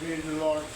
Praise the Lord.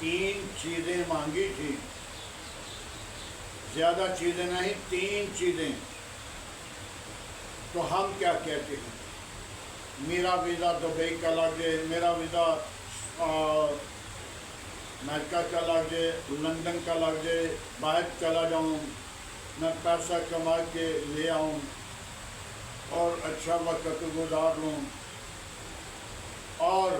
3 چیزیں مانگی تھی، زیادہ چیزیں نہیں، 3 چیزیں. تو ہم کیا کہتے ہیں؟ میرا ویزا دبئی کا لگ جائے، میرا ویزا امریکہ کا لگ جائے، لندن کا لگ جائے، باہر چلا جاؤں، میں پیسہ کما کے لے آؤں اور اچھا وقت گزار لوں، اور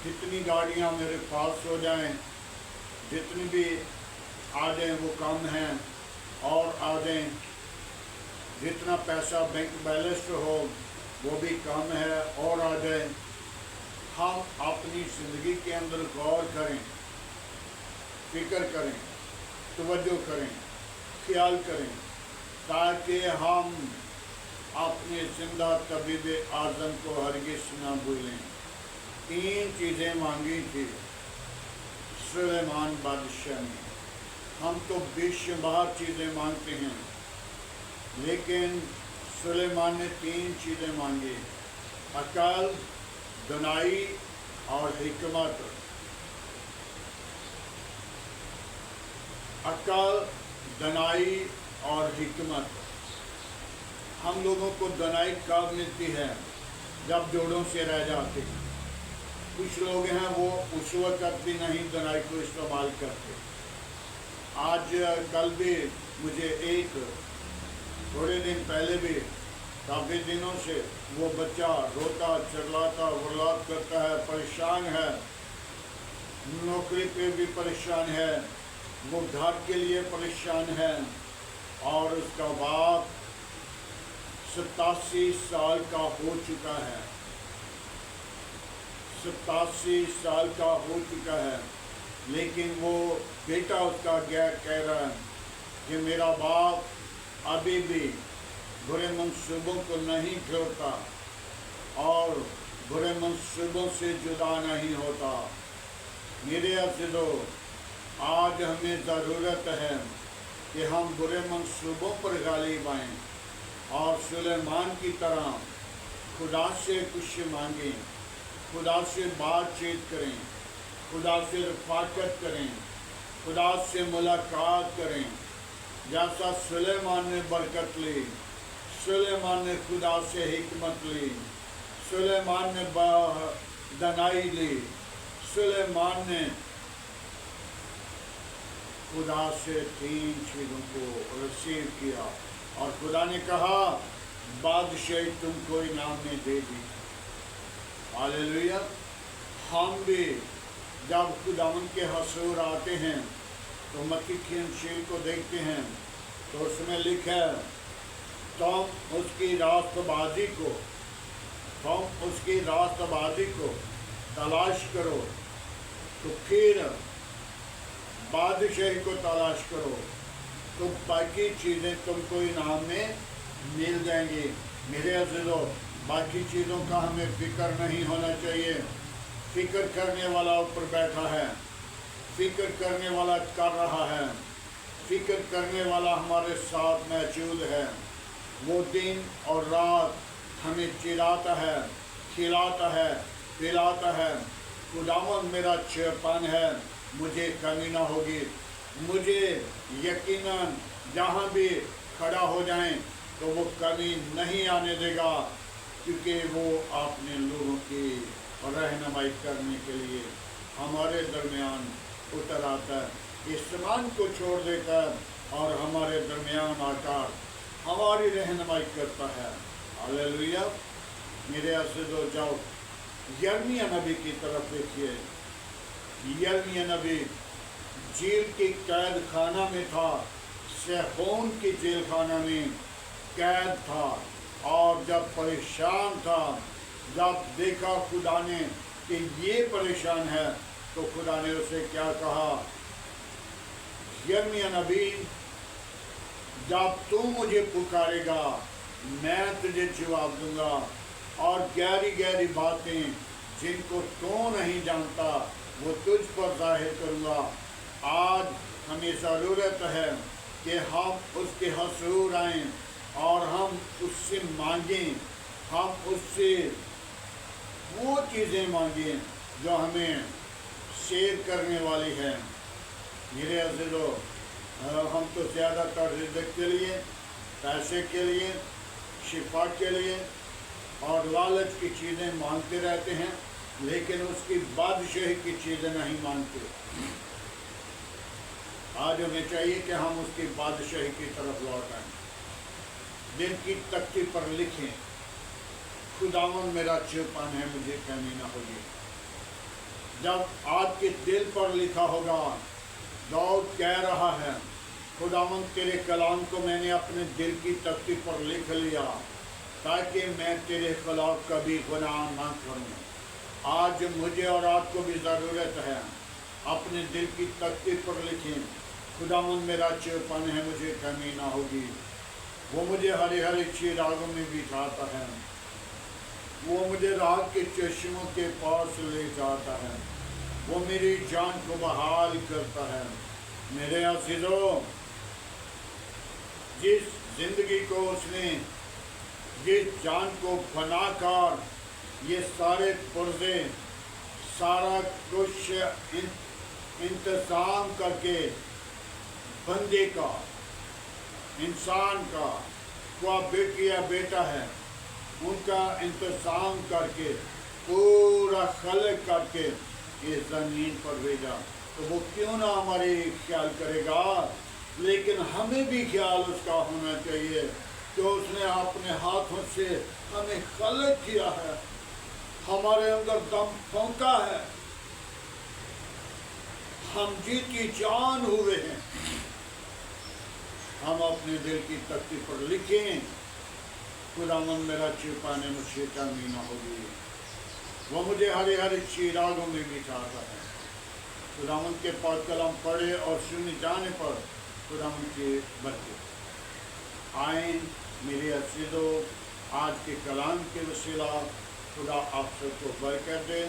جتنی گاڑیاں میرے پاس ہو جائیں، جتنی بھی آ جائیں وہ کم ہیں اور آ جائیں، جتنا پیسہ بینک بیلنس ہو وہ بھی کم ہے اور آ جائیں. ہم اپنی زندگی کے اندر غور کریں، فکر کریں، توجہ کریں، خیال کریں، تاکہ ہم اپنے زندہ طبیب اعظم کو ہرگز نہ بھولیں. 3 چیزیں مانگی تھی سلیمان بادشاہ نے. ہم تو بے شمار چیزیں مانگتے ہیں، لیکن سلیمان نے 3 چیزیں مانگی: عقل، دانائی اور حکمت. عقل، دانائی اور حکمت. ہم لوگوں کو دانائی کب ملتی ہے؟ جب جوڑوں سے رہ جاتے ہیں. کچھ لوگ ہیں وہ اس وقت بھی نہیں دانائی کو استعمال کرتے. آج کل بھی مجھے ایک تھوڑے دن پہلے بھی کافی دنوں سے وہ بچہ روتا چلاتا ورلات کرتا ہے، پریشان ہے، نوکری پہ بھی پریشان ہے، وہ گھر کے لیے پریشان ہے، اور اس کا باپ 87 سال کا ہو چکا ہے. 87 سال کا ہو چکا ہے، لیکن وہ بیٹا اس کا کہہ رہا ہے کہ میرا باپ ابھی بھی برے منصوبوں کو نہیں چھوڑتا اور برے منصوبوں سے جدا نہیں ہوتا. میرے عزیزو، آج ہمیں ضرورت ہے کہ ہم برے منصوبوں پر غالب آئیں اور سلیمان کی طرح خدا سے کچھ مانگیں، خدا سے بات چیت کریں، خدا سے رفاقت کریں، خدا سے ملاقات کریں. جیسا سلیمان نے برکت لی، سلیمان نے خدا سے حکمت لی، سلیمان نے دانائی لی، سلیمان نے خدا سے 3 چیزوں کو ریسیو کیا، اور خدا نے کہا بادشاہی تم کو انعام میں دے دی. ہاللیلویا. ہم بھی جب خداوند کے حضور آتے ہیں تو متی کی انجیل کو دیکھتے ہیں تو اس میں لکھا ہے تم اس کی راست بازی کو تلاش کرو، تو پھر بادشاہی کو تلاش کرو تو باقی چیزیں تم کو انعام میں مل جائیں گی. میرے عزیزو، باقی چیزوں کا ہمیں فکر نہیں ہونا چاہیے. فکر کرنے والا اوپر بیٹھا ہے، فکر کرنے والا کر رہا ہے، فکر کرنے والا ہمارے ساتھ موجود ہے. وہ دن اور رات ہمیں چراتا ہے، کھلاتا ہے، پلاتا ہے. خداوند میرا چوپان ہے، مجھے کمی نہ ہوگی. مجھے یقیناً جہاں بھی کھڑا ہو جائیں تو وہ کمی نہیں آنے دے گا، کیونکہ وہ اپنے لوگوں کی رہنمائی کرنے کے لیے ہمارے درمیان اتر آتا ہے. آسمان کو چھوڑ دے کر اور ہمارے درمیان آ کر ہماری رہنمائی کرتا ہے. ہاللیلویا. میرے عزیزو، جاؤ یرمیہ نبی کی طرف دیکھیے. یرمیہ نبی جیل کی قید خانہ میں تھا، سیحون کی جیل خانہ میں قید تھا، اور جب پریشان تھا، جب دیکھا خدا نے کہ یہ پریشان ہے تو خدا نے اسے کیا کہا؟ یرمیہ نبی، جب تو مجھے پکارے گا میں تجھے جواب دوں گا، اور گہری گہری باتیں جن کو تو نہیں جانتا وہ تجھ پر ظاہر کروں گا. آج ہمیں ضرورت ہے کہ ہم اس کے حضور آئیں اور ہم اس سے مانگیں، ہم اس سے وہ چیزیں مانگیں جو ہمیں سیر کرنے والی ہے۔ میرے عزیزو، ہم تو زیادہ تر رزق کے لیے، پیسے کے لیے، شفا کے لیے اور لالچ کی چیزیں مانگتے رہتے ہیں، لیکن اس کی بادشاہی کی چیزیں نہیں مانگتے۔ آج ہمیں چاہیے کہ ہم اس کی بادشاہی کی طرف لوٹ آئیں، دن کی تختی پر لکھیں، خداوند میرا چوپان ہے، مجھے کمی نہ ہوگی۔ جب آپ کے دل پر لکھا ہوگا، داؤد کہہ رہا ہے، خداوند تیرے کلام کو میں نے اپنے دل کی تختی پر لکھ لیا تاکہ میں تیرے خلاف کبھی گناہ نہ کروں۔ آج مجھے اور آپ کو بھی ضرورت ہے، اپنے دل کی تختی پر لکھیں، خداوند میرا چوپن ہے، مجھے کمی نہ ہوگی۔ وہ مجھے ہری ہری چراغوں میں بٹھاتا ہے، وہ مجھے راحت کے چشموں کے پاس لے جاتا ہے، وہ میری جان کو بحال کرتا ہے۔ میرے عزیزو، جس زندگی کو اس نے، جس جان کو بنا کر یہ سارے پرزے، سارا کچھ انتظام کر کے بندے کا، انسان کا، کوئی بیٹی یا بیٹا ہے، ان کا انتظام کر کے پورا خلق کر کے یہ زمین پر بھیجا، تو وہ کیوں نہ ہمارے خیال کرے گا، لیکن ہمیں بھی خیال اس کا ہونا چاہیے کہ اس نے اپنے ہاتھوں سے ہمیں خلق کیا ہے، ہمارے اندر دم پھونکا ہے، ہم جیتی جان ہوئے ہیں۔ ہم اپنے دل کی تختی پر لکھیں، خداوند میرا چوپانے مجھے کمی نہ ہوگی، وہ مجھے ہری ہری چراغوں میں بٹھاتا ہے۔ خداوند کے پاک کلام پڑھے اور سنے جانے پر خداوند کی برکت آئیں۔ میرے عزیزو، آج کے کلام کے وسیلہ خدا آپ سب کو برکت دیں۔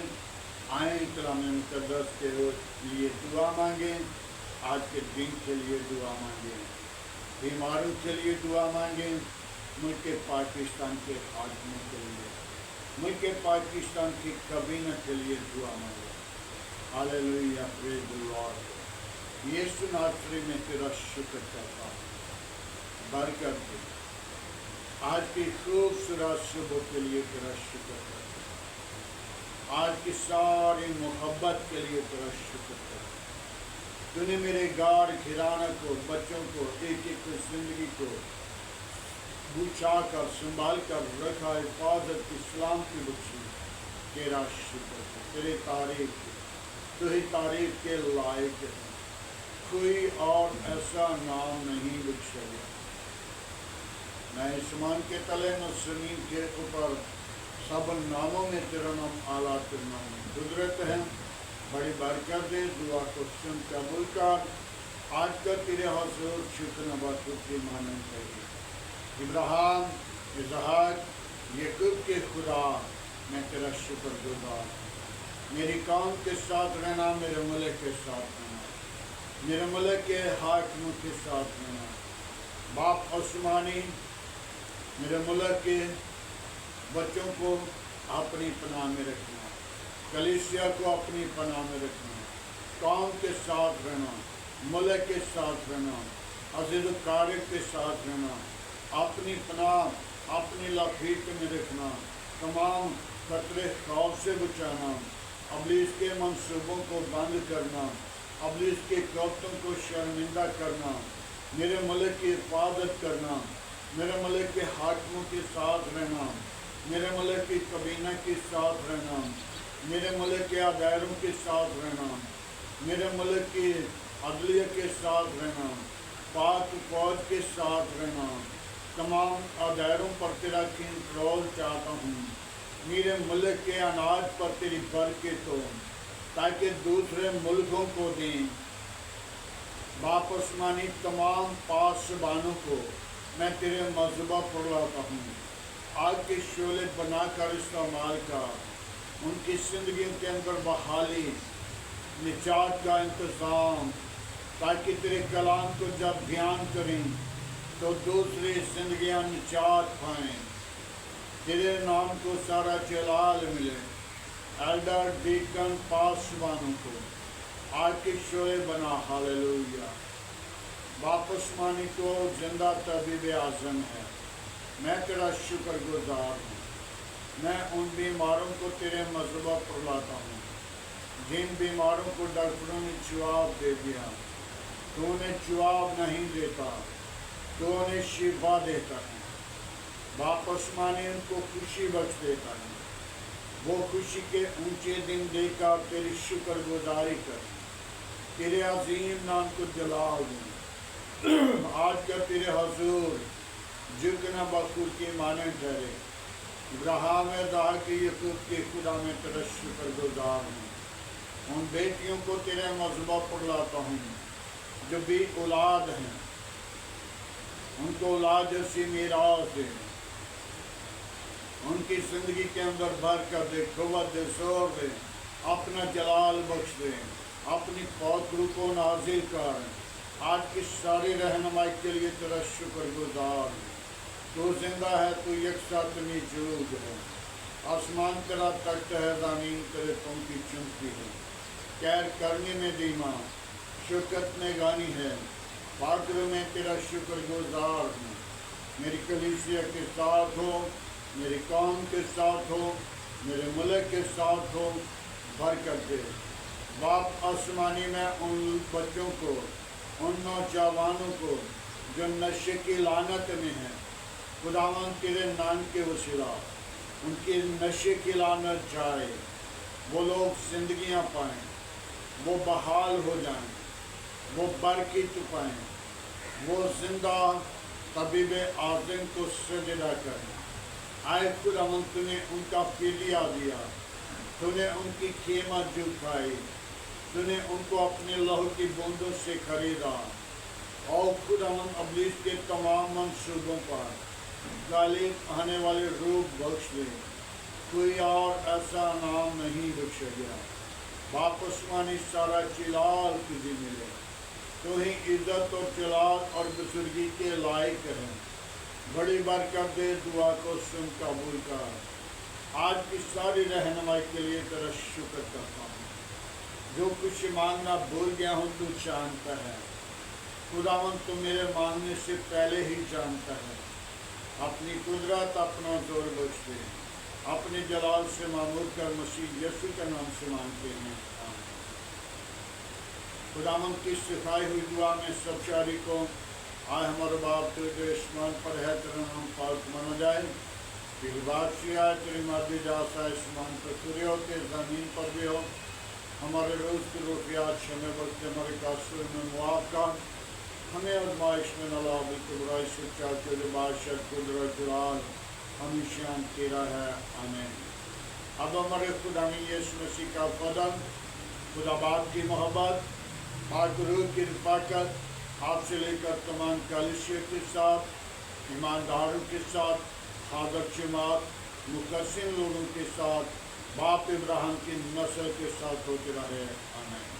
آئیں کلام مقدس کے لیے دعا مانگیں، آج کے دن کے لیے دعا مانگیں، بیماروں کے لیے دعا مانگیں، ملک پاکستان کے حاکموں کے لیے، ملک پاکستان کی کابینہ کے لیے دعا مانگیں۔ ہاللیلویہ، پریز دی لارڈ۔ یسوع ناصری میں تیرا شکر کرتا ہوں، برکت دے۔ آج کی خوبصورت صبح کے لیے تیرا شکر کرتا ہوں، آج کی ساری محبت کے لیے تیرا شکر کرتا ہوں۔ تو نے میرے گھر گھرانہ کو، بچوں کو، ایک ایک زندگی کو بچا کر، سنبھال کر رکھا، حفاظت کی، سلامتی بخشی، تیرا شکر ہے، تیری تعریف ہے، تو ہی تعریف کے لائق ہے، کوئی اور ایسا نام نہیں بخشا گیا۔ میں آسمان کے تلے نہ زمین کے اوپر سب ناموں میں تیرا نام اعلیٰ کرنا ہے، قدرت ہے، بڑی برکت دے۔ دعا کو سن قبول کر، آج کا تیرے حضور شکر نبات کی مانن چاہیے۔ ابراہیم، اسحاق، یعقوب کے خدا، میں تیرا شکر گزار، میری قوم کے ساتھ رہنا، میرے ملک کے ساتھ رہنا، میرے ملک کے حاکموں کے ساتھ رہنا، باپ عثمانی، میرے ملک کے بچوں کو اپنی پناہ میں رکھنا، کلیسیا کو اپنی پناہ میں رکھنا، قوم کے ساتھ رہنا، ملک کے ساتھ رہنا، عزیز و قارب کے ساتھ رہنا، اپنی پناہ اپنی لپیٹ میں رکھنا، تمام خطرے خوف سے بچانا، ابلیس کے منصوبوں کو بند کرنا، ابلیس کے قوتوں کو شرمندہ کرنا، میرے ملک کی حفاظت کرنا، میرے ملک کے حاکموں کے ساتھ رہنا، میرے ملک کی کابینہ کے ساتھ رہنا، میرے ملک کے اداروں کے ساتھ رہنا، میرے ملک کی عدلیہ کے ساتھ رہنا، پاک فوج کے ساتھ رہنا، تمام اداروں پر تیرا کنٹرول چاہتا ہوں، میرے ملک کے اناج پر تیری برکت ہو تاکہ دوسرے ملکوں کو دیں۔ باپ عثمانی تمام پاسبانوں کو میں تیرے مذہبہ پر لاتا ہوں، آگ کے شعلے بنا کر استعمال کر، ان کی زندگیوں کے اندر بحالی، نجات کا انتظام، تاکہ تیرے کلام کو جب بیان کریں تو دوسری زندگیاں نجات پائیں، تیرے نام کو سارا جلال ملے۔ ایلڈر، ڈیکن، پاسبانوں کو آج کے شعلے بنا، ہاللویا۔ باپ آسمانی تو زندہ طبیب اعظم ہے، میں تیرا شکر گزار ہوں۔ میں ان بیماروں کو تیرے مذہبہ پر لاتا ہوں جن بیماروں کو ڈاکٹروں نے جواب دے دیا، تو انہیں جواب نہیں دیتا، تو انہیں شفا دیتا ہے۔ باپ آسمانی ان کو خوشی بخش دیتا ہے، وہ خوشی کے اونچے دن دے کر تیری شکر گزاری کر، تیرے عظیم نام کو جلال دوں۔ آج کا تیرے حضور جھکنا بخود کی مانند ٹھہرے۔ ابراہیم اسحاق یعقوب کے خدا میں تیرا شکر گزار ہوں۔ ان بیٹیوں کو تیرے مذہبہ پر لاتا ہوں جو بھی اولاد ہیں، ان کو اولاد جیسی میراث دے، ان کی زندگی کے اندر برکت دے، قوت دے، زور دے، اپنا جلال بخش دے، اپنی پاک روح کو نازل کر۔ آج کی ساری رہنمائی کے لیے تیرا شکر گزار ہوں۔ تو زندہ ہے، تو یکساں موجود ہے۔ آسمان تیرا تخت ہے، زمین تیرے پاؤں کی چوکی ہے۔ خیر کرنے میں دیما، شکر میں گانی ہے، پاکروں میں تیرا شکر گزار ہوں۔ میری کلیسیا کے ساتھ ہو، میری قوم کے ساتھ ہو، میرے ملک کے ساتھ ہو، برکت دے۔ باپ آسمانی میں ان بچوں کو، ان نوجوانوں کو جو نشے کی لعنت میں ہیں، خداوند تیرے نام کے وسیلہ ان کی نشے کی لعنت جائے، وہ لوگ زندگیاں پائیں، وہ بحال ہو جائیں، وہ برکت پائیں، وہ زندہ طبیب اعظم کو سجدہ کریں۔ آئے خداوند، تو نے ان کا فدیہ دیا، تو نے ان کی قیمت جھکائی، تو نے ان کو اپنے لہو کی بوندوں سے خریدا۔ اور خداوند ابلیس کے تمام منصوبوں پر غالب آنے والے روح بخش دے، کوئی اور ایسا نام نہیں بخشا گیا۔ باپ آسمانی سارا جلال تجھے ملے، تو ہی عزت اور جلال اور بزرگی کے لائق ہے۔ بڑی برکت دے، دعا کو سن قبول کر۔ آج کی ساری رہنمائی کے لیے تیرا شکر کرتا ہوں۔ جو کچھ مانگنا بھول گیا ہوں تو جانتا ہے خداوند، تو میرے مانگنے سے پہلے ہی جانتا ہے۔ اپنی قدرت، اپنا زور بخش دے، اپنے جلال سے معمور کر، مسیح یسوع کے نام سے مانگتے ہیں، آمین۔ خداوند کی سکھائی ہوئی دعا میں سب شریکوں، آئے ہمارے باپ تو جو اسمان پر ہے، تیرا نام پاک مانا جائے، تیری بادشاہی آئے، تیری مرضی جیسا اسمان پر پورے ہو کے زمین پر بھی ہو۔ ہمارے روز کی روٹی آج ہمیں وقت ہمارے قصور میں معاف کر، ہمیں آزمائش میں نہ لا بلکہ برائی سے بچا، تیرے بادشاہ قدرت جلال ہمیشہ تیرا ہے، آمین۔ اب ہمارے خدا یسوع مسیح کا فضل، خدا باپ کی محبت، پاک روح کی رفاقت آپ سے لے کر تمام کلیسیا کے ساتھ، ایمانداروں کے ساتھ، حاضر جماعت، مقدسین لوگوں کے ساتھ، باپ ابراہیم کی نسل کے ساتھ ہوتے رہے، آمین۔